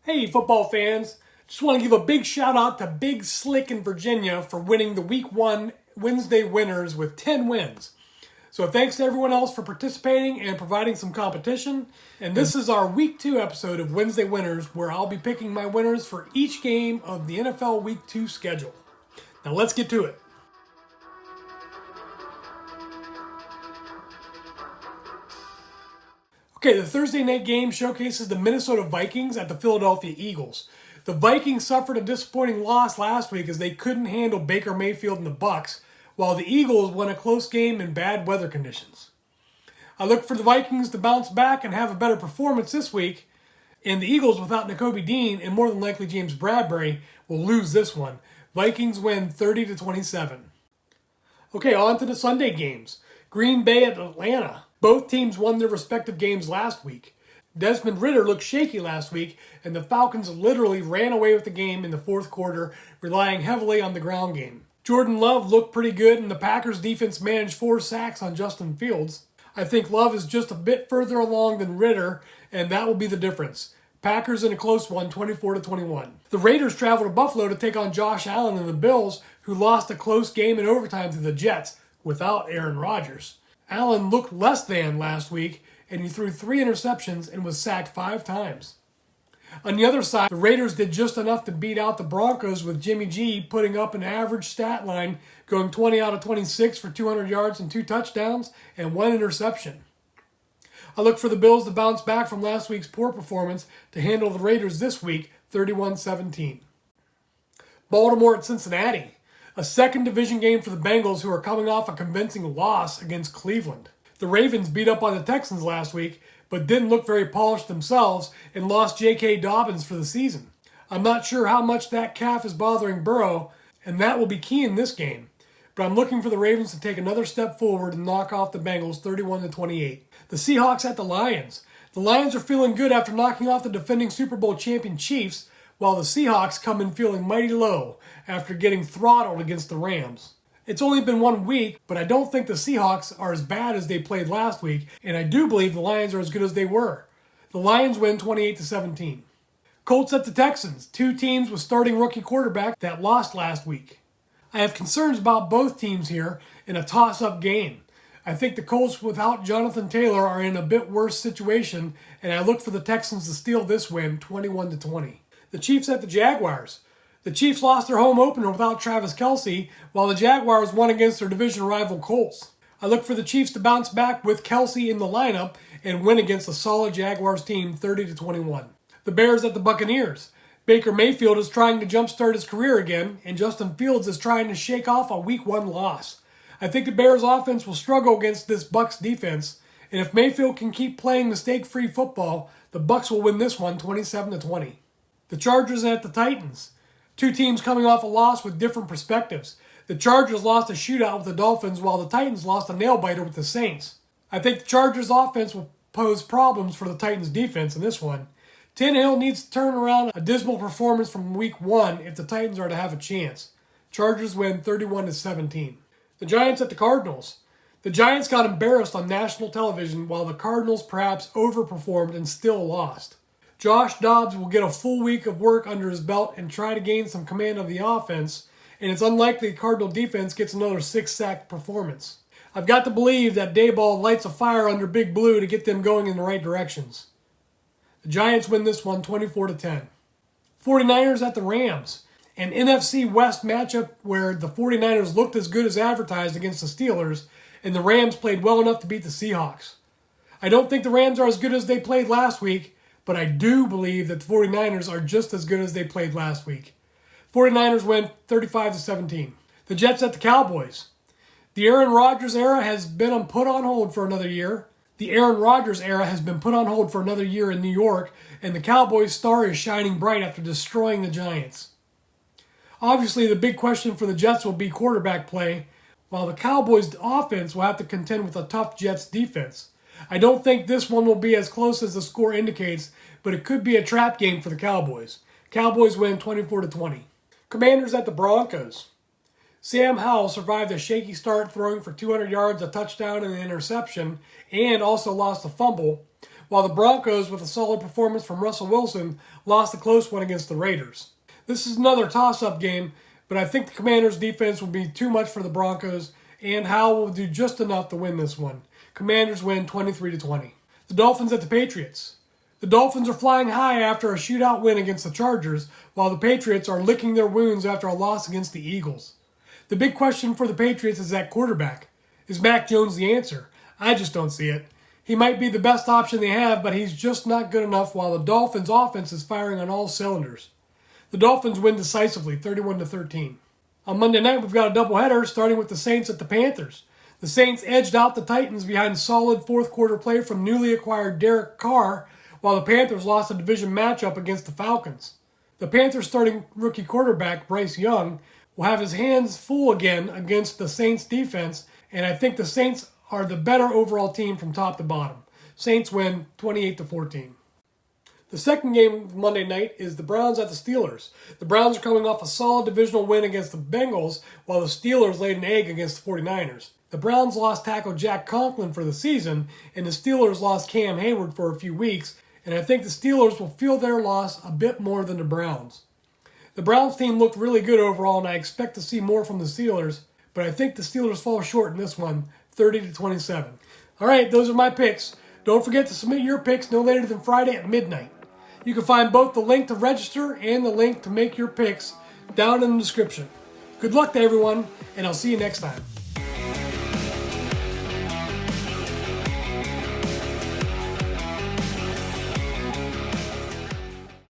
Hey, football fans. Just want to give a big shout out to Big Slick in Virginia for winning the Week 1 Wednesday winners with 10 wins. So thanks to everyone else for participating and providing some competition. And this is our Week 2 episode of Wednesday Winners, where I'll be picking my winners for each game of the NFL Week 2 schedule. Now let's get to it. Okay, the Thursday night game showcases the Minnesota Vikings at the Philadelphia Eagles. The Vikings suffered a disappointing loss last week as they couldn't handle Baker Mayfield and the Bucs, while the Eagles won a close game in bad weather conditions. I look for the Vikings to bounce back and have a better performance this week, and the Eagles without Nakobe Dean and more than likely James Bradbury will lose this one. Vikings win 30-27. Okay, on to the Sunday games. Green Bay at Atlanta. Both teams won their respective games last week. Desmond Ridder looked shaky last week, and the Falcons literally ran away with the game in the fourth quarter, relying heavily on the ground game. Jordan Love looked pretty good, and the Packers defense managed 4 sacks on Justin Fields. I think Love is just a bit further along than Ridder, and that will be the difference. Packers in a close one, 24-21. The Raiders traveled to Buffalo to take on Josh Allen and the Bills, who lost a close game in overtime to the Jets without Aaron Rodgers. Allen looked less than last week, and he threw 3 interceptions and was sacked 5 times. On the other side, the Raiders did just enough to beat out the Broncos, with Jimmy G putting up an average stat line, going 20 out of 26 for 200 yards and 2 touchdowns and 1 interception. I look for the Bills to bounce back from last week's poor performance to handle the Raiders this week, 31-17. Baltimore at Cincinnati. A second division game for the Bengals, who are coming off a convincing loss against Cleveland. The Ravens beat up on the Texans last week, but didn't look very polished themselves and lost J.K. Dobbins for the season. I'm not sure how much that calf is bothering Burrow, and that will be key in this game. But I'm looking for the Ravens to take another step forward and knock off the Bengals 31-28. The Seahawks at the Lions. The Lions are feeling good after knocking off the defending Super Bowl champion Chiefs, while the Seahawks come in feeling mighty low after getting throttled against the Rams. It's only been 1 week, but I don't think the Seahawks are as bad as they played last week, and I do believe the Lions are as good as they were. The Lions win 28-17. Colts at the Texans, 2 teams with starting rookie quarterback that lost last week. I have concerns about both teams here in a toss-up game. I think the Colts without Jonathan Taylor are in a bit worse situation, and I look for the Texans to steal this win 21-20. The Chiefs at the Jaguars. The Chiefs lost their home opener without Travis Kelce, while the Jaguars won against their division rival Colts. I look for the Chiefs to bounce back with Kelce in the lineup and win against a solid Jaguars team 30-21. The Bears at the Buccaneers. Baker Mayfield is trying to jumpstart his career again, and Justin Fields is trying to shake off a Week 1 loss. I think the Bears offense will struggle against this Bucs defense, and if Mayfield can keep playing mistake-free football, the Bucs will win this one 27-20. The Chargers at the Titans. 2 teams coming off a loss with different perspectives. The Chargers lost a shootout with the Dolphins, while the Titans lost a nail-biter with the Saints. I think the Chargers offense will pose problems for the Titans defense in this one. Tannehill needs to turn around a dismal performance from Week 1 if the Titans are to have a chance. Chargers win 31-17. The Giants at the Cardinals. The Giants got embarrassed on national television, while the Cardinals perhaps overperformed and still lost. Josh Dobbs will get a full week of work under his belt and try to gain some command of the offense, and it's unlikely the Cardinal defense gets another 6-sack performance. I've got to believe that Daboll lights a fire under Big Blue to get them going in the right directions. The Giants win this one 24-10. 49ers at the Rams. An NFC West matchup where the 49ers looked as good as advertised against the Steelers, and the Rams played well enough to beat the Seahawks. I don't think the Rams are as good as they played last week, but I do believe that the 49ers are just as good as they played last week. 49ers win 35-17. The Jets at the Cowboys. The Aaron Rodgers era has been put on hold for another year. The Aaron Rodgers era has been put on hold for another year in New York, and the Cowboys' star is shining bright after destroying the Giants. Obviously, the big question for the Jets will be quarterback play, while the Cowboys' offense will have to contend with a tough Jets defense. I don't think this one will be as close as the score indicates, but it could be a trap game for the Cowboys. Cowboys win 24-20. Commanders at the Broncos. Sam Howell survived a shaky start, throwing for 200 yards, a touchdown, and an interception, and also lost a fumble, while the Broncos, with a solid performance from Russell Wilson, lost a close one against the Raiders. This is another toss-up game, but I think the Commanders' defense will be too much for the Broncos, and Howell will do just enough to win this one. Commanders win 23-20. The Dolphins at the Patriots. The Dolphins are flying high after a shootout win against the Chargers, while the Patriots are licking their wounds after a loss against the Eagles. The big question for the Patriots is at quarterback. Is Mac Jones the answer? I just don't see it. He might be the best option they have, but he's just not good enough while the Dolphins' offense is firing on all cylinders. The Dolphins win decisively, 31-13. On Monday night, we've got a doubleheader, starting with the Saints at the Panthers. The Saints edged out the Titans behind solid fourth-quarter play from newly acquired Derek Carr, while the Panthers lost a division matchup against the Falcons. The Panthers starting rookie quarterback, Bryce Young, will have his hands full again against the Saints defense, and I think the Saints are the better overall team from top to bottom. Saints win 28-14. The second game of Monday night is the Browns at the Steelers. The Browns are coming off a solid divisional win against the Bengals, while the Steelers laid an egg against the 49ers. The Browns lost tackle Jack Conklin for the season, and the Steelers lost Cam Hayward for a few weeks, and I think the Steelers will feel their loss a bit more than the Browns. The Browns team looked really good overall, and I expect to see more from the Steelers, but I think the Steelers fall short in this one, 30-27. All right, those are my picks. Don't forget to submit your picks no later than Friday at midnight. You can find both the link to register and the link to make your picks down in the description. Good luck to everyone, and I'll see you next time.